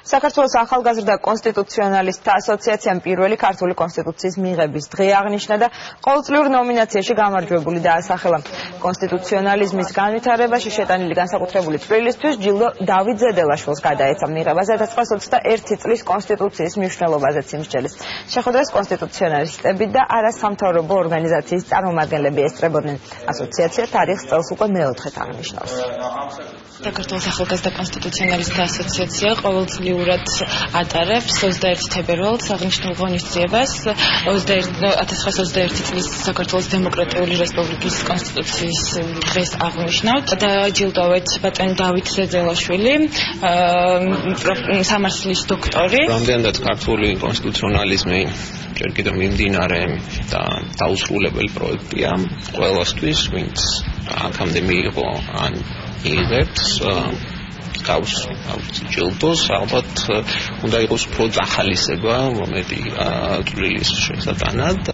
საქართველოს ახალგაზრდა კონსტიტუციონალისტთა ასოციაციამ პირველი ქართული კონსტიტუციის მიღების დღე აღნიშნა და ყოველწლიურ ნომინაციაში გამარჯვებული დაასახელა. კონსტიტუციონალიზმის განვითარებაში შეტანილი განსაკუთრებული წვლილისთვის ჯილდო დავით ზედელაშვილს გადაეცა მიღებაზე 1921 წლის კონსტიტუციის მნიშვნელობაზეც იმსჯელის. შეხვედრას კონსტიტუციონალისტები და არასამთავრობო ორგანიზაციის წარმომადგენლები ესწრებოდნენ. ასოციაცია თარიღს წელს უკვე მეოთხედ აღნიშნავს. საქართველოს ახალგაზრდა კონსტიტუციონალისტთა ასოციაცია ყოველწლიურად ატარებს 21 თებერვალს აღნიშნულ ღონისძიებას 1921 წლის საქართველოს დემოკრატიული რესპუბლიკის კონსტიტუციის დღეს აღნიშნავთ და ჯილდოვეთ ბატონი დავით ზედელაშვილი სამართლის დოქტორი. რამდენადაც ქართული კონსტიტუციონალიზმი ჯერ კიდევ მიმდინარე და დაუსრულებელი პროექტია ყველასთვის, ვინც აქამდე მიიღო ან იღებს გავს ჯილდოს, ალბათ უნდა იყოს უფრო ახალისება მომენტი წვლილის შესატანად.